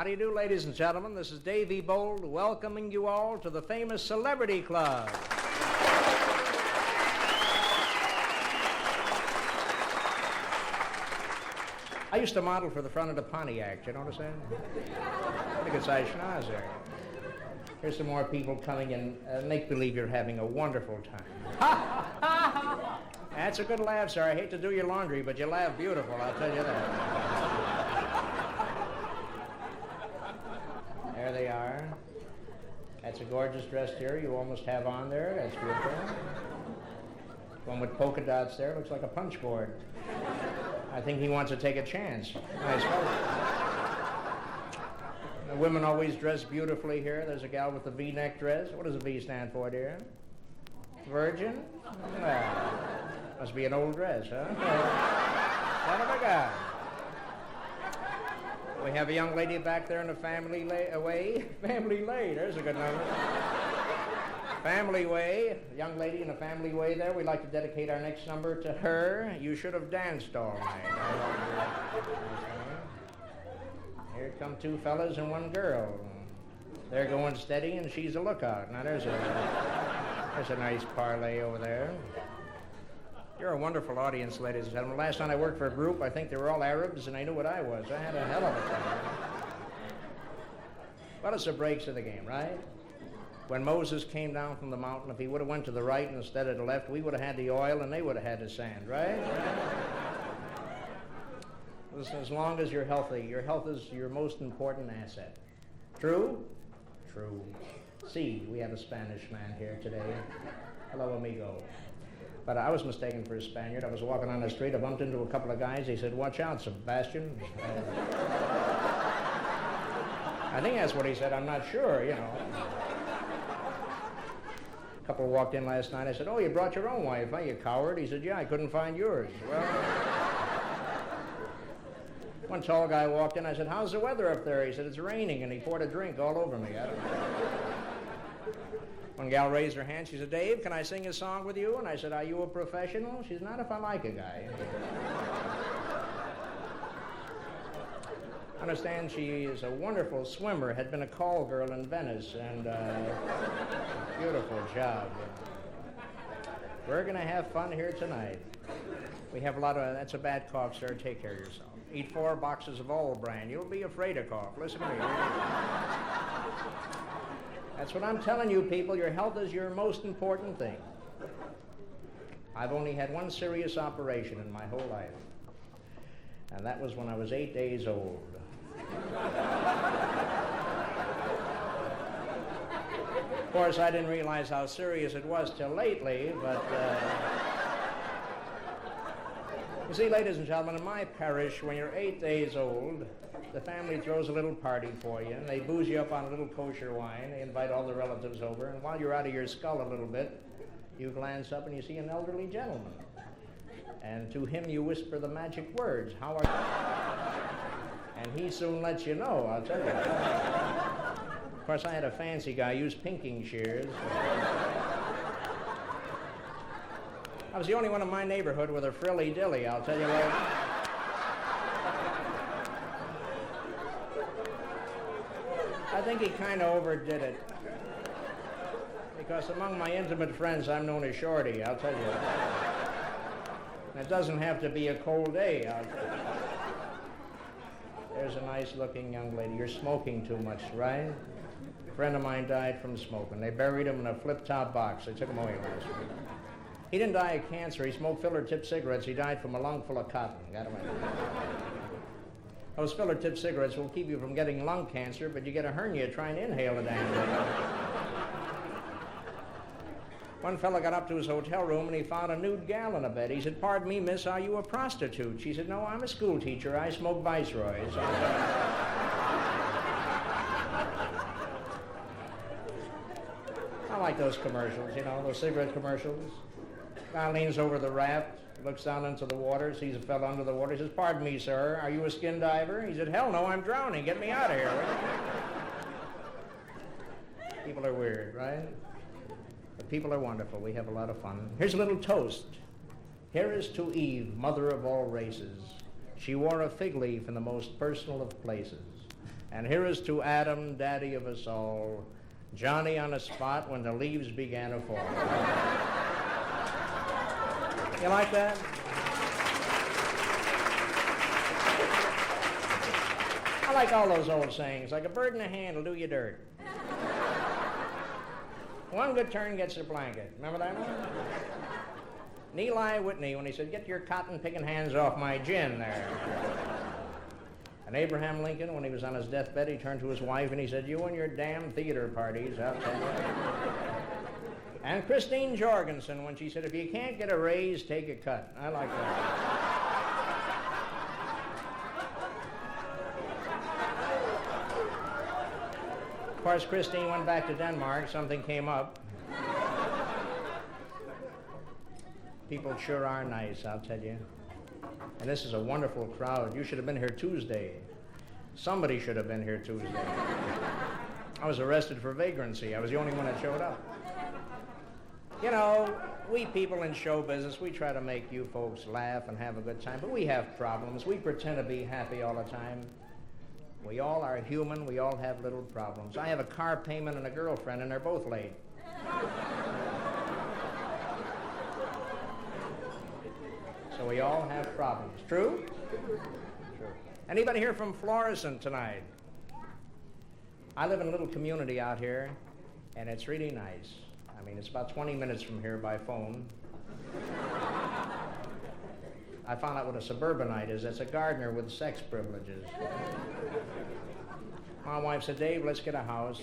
How do you do, ladies and gentlemen? This is Davey Bold welcoming you all to the famous Celebrity Club. I used to model for the front of the Pontiac, you know what I'm saying? Pretty good size schnoz there. Here's some more people coming in. Make believe you're having a wonderful time. That's a good laugh, sir. I hate to do your laundry, but you laugh beautiful, I'll tell you that. There they are. That's a gorgeous dress here you almost have on there. That's beautiful. One with polka dots there. Looks like a punch board. I think he wants to take a chance. Nice fellow. The women always dress beautifully here. There's a gal with the V-neck dress. What does the V stand for, dear? Virgin? Well, must be an old dress, huh? Son of a gun. We have a young lady back there in the family way. Family way, there's a good number. Family way, a young lady in a family way there. We'd like to dedicate our next number to her. You should have danced all night. Here come two fellas and one girl. They're going steady and she's a lookout. Now there's a nice parlay over there. You're a wonderful audience, ladies and gentlemen. Last time I worked for a group, I think they were all Arabs, and I knew what I was. I had a hell of a time. Well, it's the breaks of the game, right? When Moses came down from the mountain, if he would have went to the right instead of the left, we would have had the oil and they would have had the sand, right? Listen, as long as you're healthy, your health is your most important asset. True? True. See, we have a Spanish man here today. Hello, amigo. But I was mistaken for a Spaniard. I was walking on the street. I bumped into a couple of guys. They said, "Watch out, Sebastian." I think that's what he said. I'm not sure, you know. A couple walked in last night. I said, "Oh, you brought your own wife, huh, you coward?" He said, "Yeah, I couldn't find yours." Well, one tall guy walked in. I said, "How's the weather up there?" He said, "It's raining," and he poured a drink all over me. I don't know. One gal raised her hand. She said, "Dave, can I sing a song with you?" And I said, "Are you a professional?" She said, "Not if I like a guy." I understand she is a wonderful swimmer, had been a call girl in Venice, and beautiful job. We're going to have fun here tonight. We have a lot of, that's a bad cough, sir. Take care of yourself. Eat 4 boxes of All Brand. You'll be afraid of cough. Listen to me. That's what I'm telling you, people. Your health is your most important thing. I've only had one serious operation in my whole life, and that was when I was 8 days old. Of course, I didn't realize how serious it was till lately, but you see, ladies and gentlemen, in my parish, when you're 8 days old, the family throws a little party for you, and they booze you up on a little kosher wine. They invite all the relatives over, and while you're out of your skull a little bit, you glance up and you see an elderly gentleman. And to him you whisper the magic words, "How are you?" And he soon lets you know, I'll tell you. Of course, I had a fancy guy use pinking shears. I was the only one in my neighborhood with a frilly dilly, I'll tell you what. I think he kind of overdid it. Because among my intimate friends, I'm known as Shorty, I'll tell you. And it doesn't have to be a cold day, I'll tell you. There's a nice-looking young lady. You're smoking too much, right? A friend of mine died from smoking. They buried him in a flip-top box. They took him away last week. He didn't die of cancer. He smoked filler-tip cigarettes. He died from a lung full of cotton. Got him in. Those filler-tip cigarettes will keep you from getting lung cancer, but you get a hernia trying to inhale the damn thing. One fella got up to his hotel room and he found a nude gal in a bed. He said, "Pardon me, miss, are you a prostitute?" She said, "No, I'm a school teacher. I smoke Viceroys." I like those commercials, you know, those cigarette commercials. Guy leans over the raft, looks down into the water, sees a fella under the water. He says, "Pardon me, sir, are you a skin diver?" He said, "Hell no, I'm drowning. Get me out of here." People are weird, right? But people are wonderful. We have a lot of fun. Here's a little toast. Here is to Eve, mother of all races. She wore a fig leaf in the most personal of places. And here is to Adam, daddy of us all, Johnny on the spot when the leaves began to fall. You like that? I like all those old sayings, like a bird in the hand will do you dirt. One good turn gets a blanket. Remember that one? And Eli Whitney, when he said, get your cotton-picking hands off my gin there. And Abraham Lincoln, when he was on his deathbed, he turned to his wife and he said, you and your damn theater parties, I'll tell you. And Christine Jorgensen, when she said, if you can't get a raise, take a cut. I like that. Of course, Christine went back to Denmark. Something came up. People sure are nice, I'll tell you. And this is a wonderful crowd. You should have been here Tuesday. Somebody should have been here Tuesday. I was arrested for vagrancy. I was the only one that showed up. You know, we people in show business, we try to make you folks laugh and have a good time, but we have problems. We pretend to be happy all the time. We all are human. We all have little problems. I have a car payment and a girlfriend, and they're both late. So we all have problems. True? True. Anybody here from Florissant tonight? I live in a little community out here, and it's really nice. I mean, it's about 20 minutes from here by phone. I found out what a suburbanite is. It's a gardener with sex privileges. My wife said, Dave, let's get a house.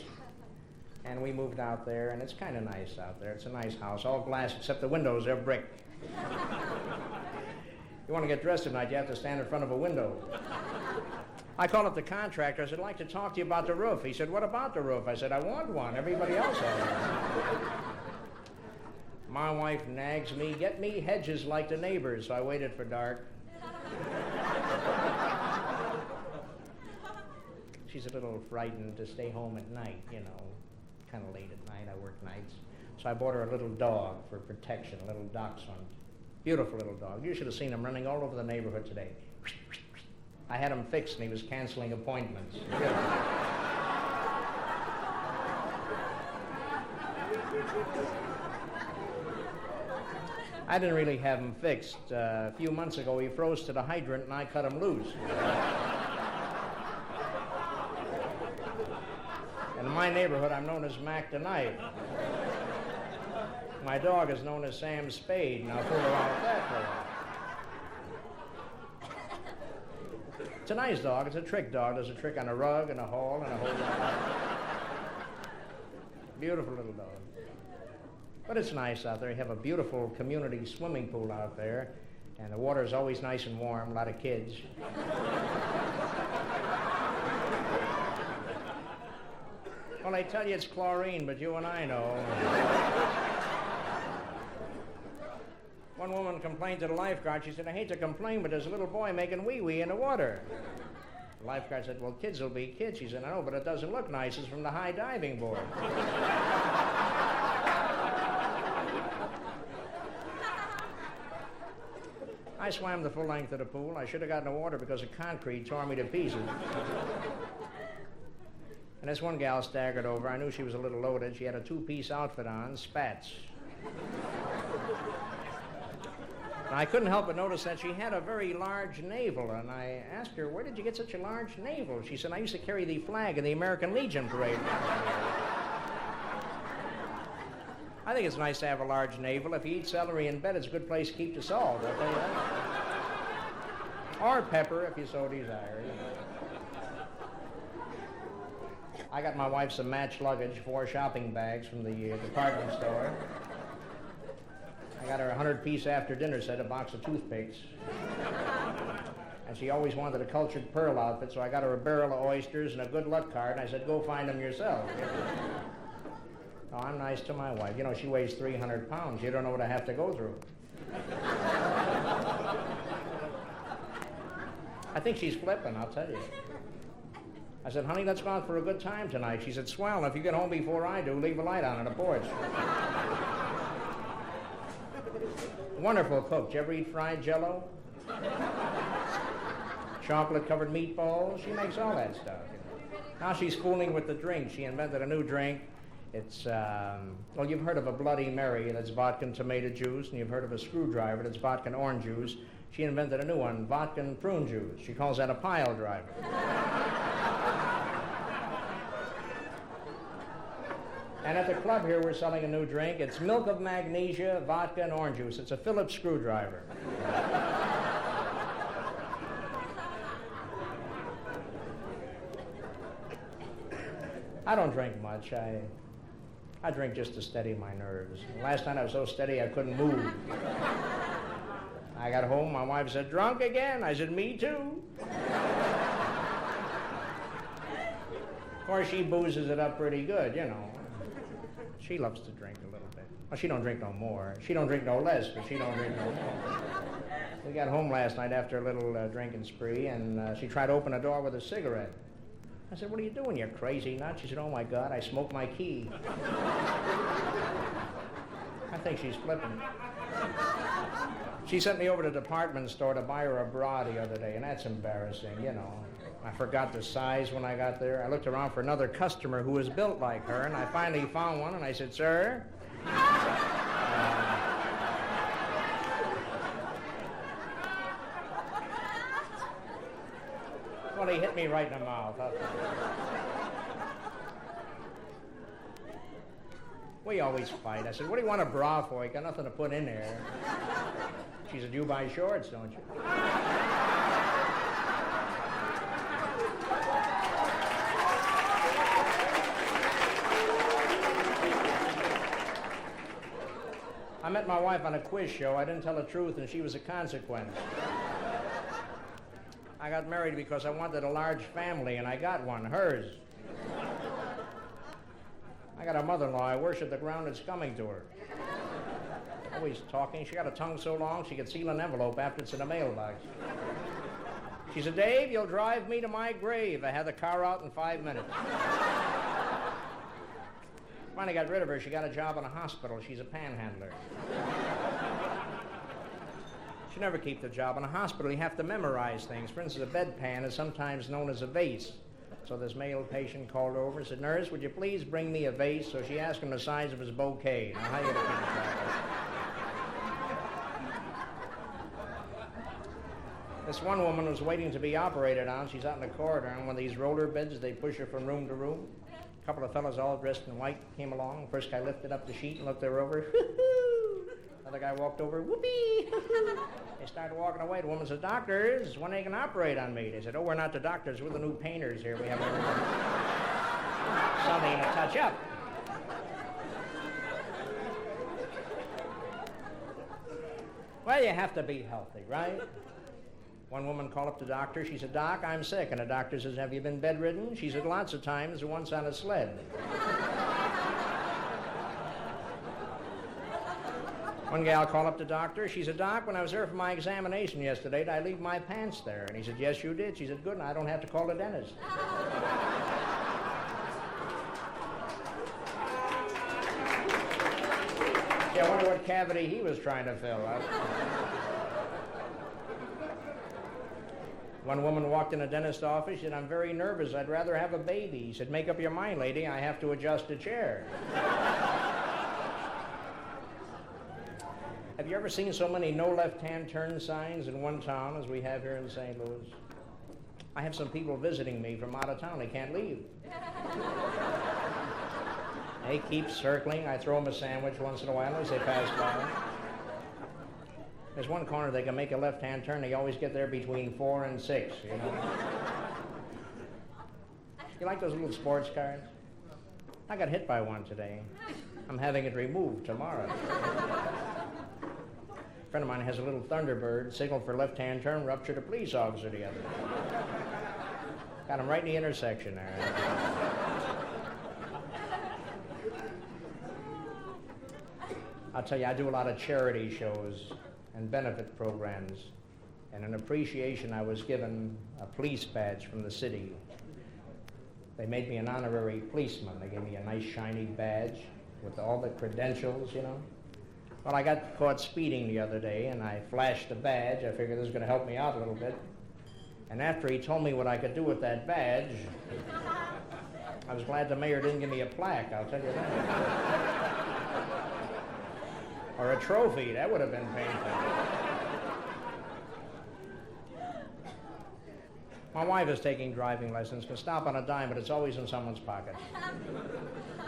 And we moved out there, and it's kind of nice out there. It's a nice house, all glass except the windows, they're brick. You want to get dressed tonight, you have to stand in front of a window. I called up the contractor. I said, I'd like to talk to you about the roof. He said, what about the roof? I said, I want one. Everybody else has one. My wife nags me, get me hedges like the neighbors, so I waited for dark. She's a little frightened to stay home at night, you know, kind of late at night. I work nights. So I bought her a little dog for protection, a little dachshund. Beautiful little dog. You should have seen him running all over the neighborhood today. I had him fixed and he was canceling appointments. I didn't really have him fixed. A few months ago, he froze to the hydrant and I cut him loose. And in my neighborhood, I'm known as Mac the Knife. My dog is known as Sam Spade, and I'll fool around with that for a while. It's a nice dog. It's a trick dog. Does a trick on a rug and a hall and a whole lot. Beautiful little dog. But it's nice out there. You have a beautiful community swimming pool out there, and the water is always nice and warm, a lot of kids. Well, they tell you it's chlorine, but you and I know. One woman complained to the lifeguard. She said, I hate to complain, but there's a little boy making wee-wee in the water. The lifeguard said, well, kids will be kids. She said, I know, but it doesn't look nice. It's from the high diving board. I swam the full length of the pool. I should have gotten in the water because the concrete tore me to pieces. And this one gal staggered over. I knew she was a little loaded. She had a two-piece outfit on, spats. And I couldn't help but notice that she had a very large navel, and I asked her, where did you get such a large navel? She said, I used to carry the flag in the American Legion parade. I think it's nice to have a large navel. If you eat celery in bed, it's a good place to keep the salt, I'll tell you that. Or pepper, if you so desire. You know. I got my wife some match luggage, 4 shopping bags from the department store. I got her a 100-piece after-dinner set, a box of toothpicks. And she always wanted a cultured pearl outfit, so I got her a barrel of oysters and a good luck card, and I said, go find them yourself. No, I'm nice to my wife. You know, she weighs 300 pounds. You don't know what I have to go through. I think she's flipping, I'll tell you. I said, honey, let's go out for a good time tonight. She said, swell, if you get home before I do, leave a light on the porch. Wonderful cook. Did you ever eat fried Jell-O? Chocolate-covered meatballs? She makes all that stuff. You know. Now she's fooling with the drink. She invented a new drink. It's, well, you've heard of a Bloody Mary, that's vodka and tomato juice, and you've heard of a screwdriver, that's vodka and orange juice. She invented a new one, vodka and prune juice. She calls that a pile driver. And at the club here, we're selling a new drink. It's milk of magnesia, vodka, and orange juice. It's a Phillips screwdriver. I don't drink much. I drink just to steady my nerves. Last night I was so steady I couldn't move. I got home, my wife said, "Drunk again?" I said, "Me too." Of course, she boozes it up pretty good, you know. She loves to drink a little bit. Well, she don't drink no more. She don't drink no less, but she don't drink no more. We got home last night after a little drinking spree, and she tried to open the door with a cigarette. I said, "What are you doing, you crazy nut?" She said, "Oh, my God, I smoked my key." I think she's flipping. She sent me over to the department store to buy her a bra the other day, and that's embarrassing, you know. I forgot the size when I got there. I looked around for another customer who was built like her, and I finally found one, and I said, "Sir?" Well, he hit me right in the mouth. We always fight. I said, "What do you want a bra for? You got nothing to put in there." She said, "You buy shorts, don't you?" I met my wife on a quiz show. I didn't tell the truth, and she was a consequence. I got married because I wanted a large family, and I got one, hers. I got a mother-in-law. I worship the ground that's coming to her. Always talking. She got a tongue so long she could seal an envelope after it's in a mailbox. She said, "Dave, you'll drive me to my grave." I had the car out in 5 minutes. Finally got rid of her. She got a job in a hospital. She's a panhandler. You never keep the job in a hospital. You have to memorize things. For instance, a bedpan is sometimes known as a vase. So this male patient called over and said, "Nurse, would you please bring me a vase?" So she asked him the size of his bouquet. Now, how you gonna keep track? This one woman was waiting to be operated on. She's out in the corridor, and one of these roller beds, they push her from room to room. A couple of fellas all dressed in white came along. First guy lifted up the sheet and looked her over. Another guy walked over, whoopee. They started walking away. The woman said, "Doctors, when they can operate on me?" They said, "Oh, we're not the doctors. We're the new painters here. We have something to touch up." Well, you have to be healthy, right? One woman called up the doctor. She said, "Doc, I'm sick." And the doctor says, "Have you been bedridden?" She said, "Lots of times, once on a sled." One gal called up the doctor. She said, "Doc, when I was there for my examination yesterday, did I leave my pants there?" And he said, "Yes, you did." She said, "Good, and I don't have to call the dentist." Yeah, I wonder what cavity he was trying to fill. One woman walked in a dentist's office. She said, "I'm very nervous. I'd rather have a baby." He said, "Make up your mind, lady. I have to adjust a chair." Have you ever seen so many no left-hand turn signs in one town as we have here in St. Louis? I have some people visiting me from out of town. They can't leave. They keep circling. I throw them a sandwich once in a while as they pass by. There's one corner they can make a left-hand turn. They always get there between 4 and 6, you know. You like those little sports cars? I got hit by one today. I'm having it removed tomorrow. A friend of mine has a little Thunderbird, signaled for left-hand turn, ruptured a police officer the other day. Got him right in the intersection there. I'll tell you, I do a lot of charity shows and benefit programs. And in appreciation, I was given a police badge from the city. They made me an honorary policeman. They gave me a nice shiny badge with all the credentials, you know. Well, I got caught speeding the other day, and I flashed the badge. I figured this was going to help me out a little bit. And after he told me what I could do with that badge, I was glad the mayor didn't give me a plaque, I'll tell you that. Or a trophy, that would have been painful. My wife is taking driving lessons. Can stop on a dime, but it's always in someone's pocket.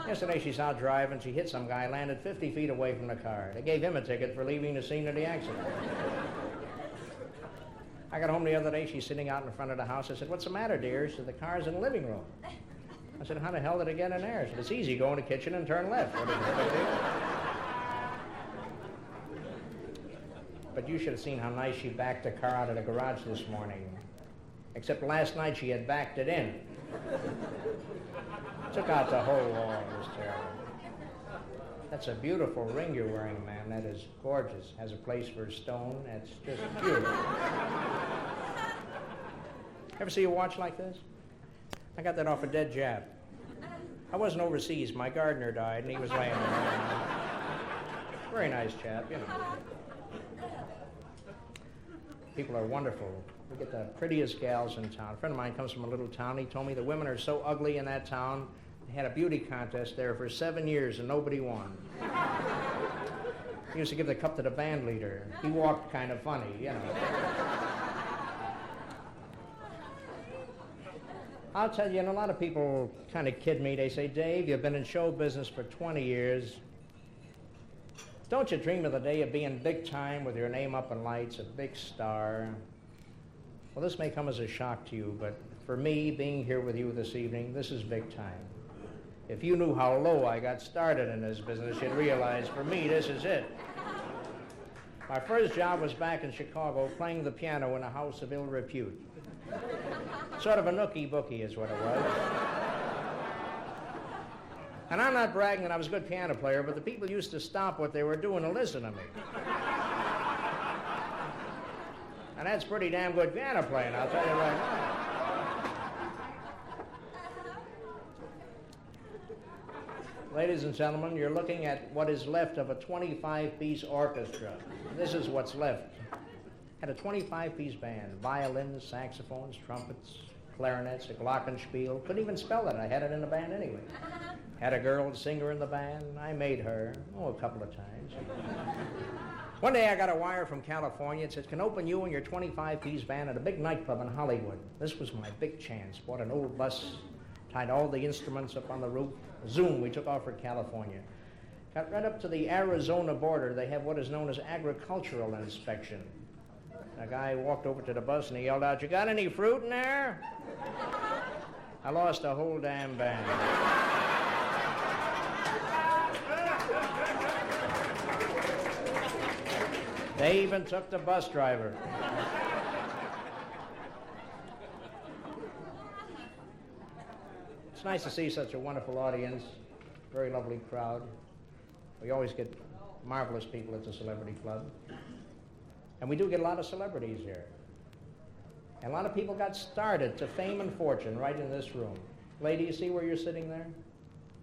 Yesterday she's out driving. She hit some guy, landed 50 feet away from the car. They gave him a ticket for leaving the scene of the accident. I got home the other day. She's sitting out in front of the house. I said, "What's the matter, dear?" She said, "The car's in the living room." I said, "How the hell did it get in there?" She said, "It's easy. Go in the kitchen and turn left." What is it, big deal? But you should have seen how nice she backed the car out of the garage this morning. Except last night she had backed it in. Took out the whole wall. It was terrible. That's a beautiful ring you're wearing, man. That is gorgeous. Has a place for a stone. That's just beautiful. Ever see a watch like this? I got that off a dead Jap. I wasn't overseas. My gardener died, and he was laying there. Very nice chap, you know. People are wonderful. We get the prettiest gals in town. A friend of mine comes from a little town. He told me the women are so ugly in that town. They had a beauty contest there for 7 years and nobody won. He used to give the cup to the band leader. He walked kind of funny, you know. I'll tell you, and a lot of people kind of kid me. They say, "Dave, you've been in show business for 20 years. Don't you dream of the day of being big time with your name up in lights, a big star?" Well, this may come as a shock to you, but for me, being here with you this evening, this is big time. If you knew how low I got started in this business, you'd realize for me, this is it. My first job was back in Chicago, playing the piano in a house of ill repute. Sort of a nookie-bookie is what it was. And I'm not bragging that I was a good piano player, but the people used to stop what they were doing to listen to me. And that's pretty damn good piano playing, I'll tell you right now. Ladies and gentlemen, you're looking at what is left of a 25-piece orchestra. This is what's left. Had a 25-piece band, violins, saxophones, trumpets, clarinets, a glockenspiel. Couldn't even spell it. I had it in the band anyway. Had a girl singer in the band. I made her, a couple of times. One day I got a wire from California. It said, "Can open you and your 25-piece band at a big nightclub in Hollywood." This was my big chance. Bought an old bus, tied all the instruments up on the roof. Zoom, we took off for California. Got right up to the Arizona border. They have what is known as agricultural inspection. A guy walked over to the bus and he yelled out, "You got any fruit in there?" I lost the whole damn band. They even took the bus driver. It's nice to see such a wonderful audience, very lovely crowd. We always get marvelous people at the Celebrity Club. And we do get a lot of celebrities here. And a lot of people got started to fame and fortune right in this room. Lady, you see where you're sitting there?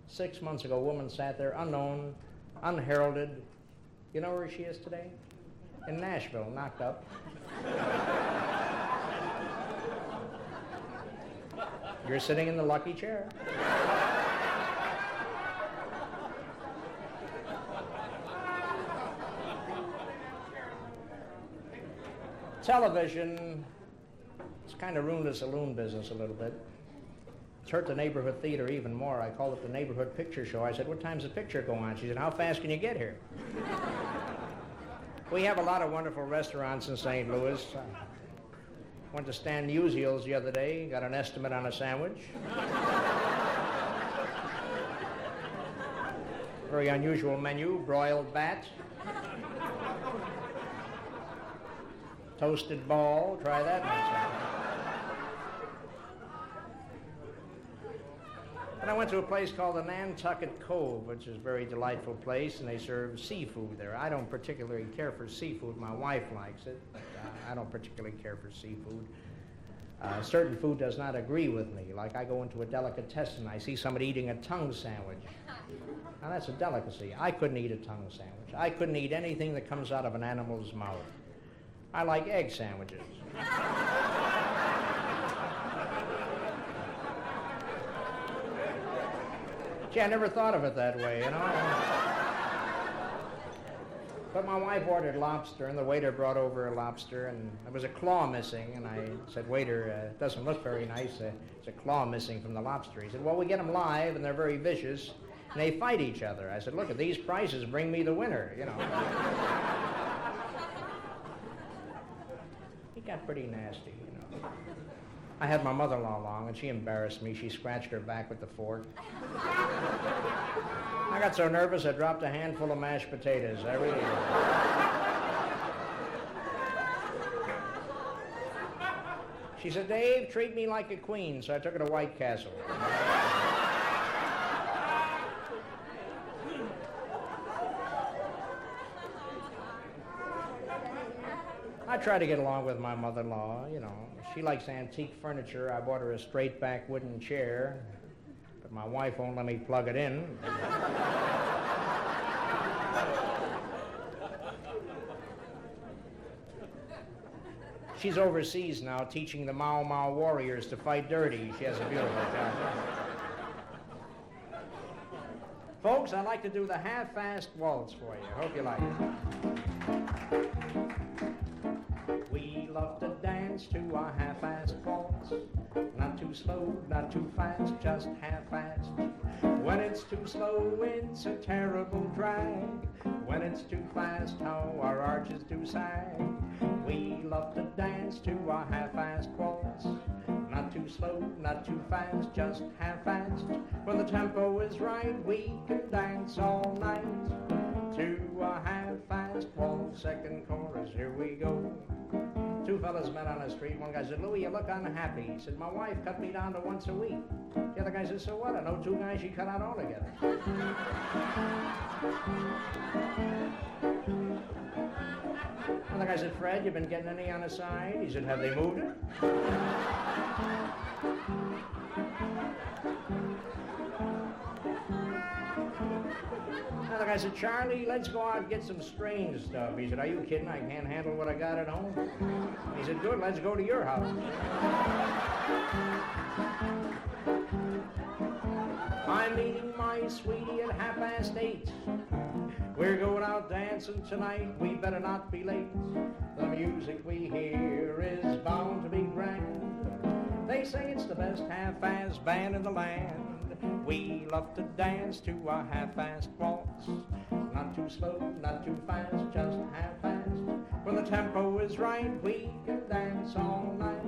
6 months ago, a woman sat there, unknown, unheralded. You know where she is today? In Nashville, knocked up. You're sitting in the lucky chair. Television, it's kind of ruined the saloon business a little bit. It's hurt the neighborhood theater even more. I called it the neighborhood picture show. I said, "What time's the picture go on?" She said, "How fast can you get here?" We have a lot of wonderful restaurants in St. Louis. Went to Stan Musial's the other day, got an estimate on a sandwich. Very unusual menu, broiled bat. Toasted ball, try that next time. And I went to a place called the Nantucket Cove, which is a very delightful place, and they serve seafood there. I don't particularly care for seafood. My wife likes it, but I don't particularly care for seafood. Certain food does not agree with me. Like I go into a delicatessen, I see somebody eating a tongue sandwich. Now that's a delicacy. I couldn't eat a tongue sandwich. I couldn't eat anything that comes out of an animal's mouth. I like egg sandwiches. Gee, I never thought of it that way, you know. But my wife ordered lobster, and the waiter brought over a lobster, and there was a claw missing. And I said, waiter, it doesn't look very nice. It's a claw missing from the lobster. He said, well, we get them live, and they're very vicious, and they fight each other. I said, look, at these prices bring me the winner, you know. He got pretty nasty, you know. I had my mother-in-law along, and she embarrassed me. She scratched her back with the fork. I got so nervous I dropped a handful of mashed potatoes. I really did. She said, Dave, treat me like a queen, so I took her to White Castle. I try to get along with my mother-in-law, you know. She likes antique furniture. I bought her a straight-back wooden chair, but my wife won't let me plug it in. She's overseas now teaching the Mau Mau warriors to fight dirty. She has a beautiful job. Folks, I'd like to do the half-fast waltz for you. Hope you like it. We love to dance to a half-fast waltz. Not too slow, not too fast, just half-fast. When it's too slow, it's a terrible drag. When it's too fast, how our arches do sag. We love to dance to a half-fast waltz. Not too slow, not too fast, just half-fast. When the tempo is right, we can dance all night to a half-fast waltz. Second chorus, here we go. Two fellas met on the street. One guy said, Louie, you look unhappy. He said, my wife cut me down to once a week. The other guy said, so what? I know two guys she cut out altogether. Another guy said, Fred, you been getting any on the side? He said, have they moved it? Another guy said, Charlie, let's go out and get some strange stuff. He said, are you kidding? I can't handle what I got at home. He said, good, let's go to your house. I'm meeting my sweetie at 8:30. We're going out dancing tonight, we better not be late. The music we hear is bound to be grand. They say it's the best half-fast band in the land. We love to dance to a half-fast waltz. Not too slow, not too fast, just half-fast. When the tempo is right, we can dance all night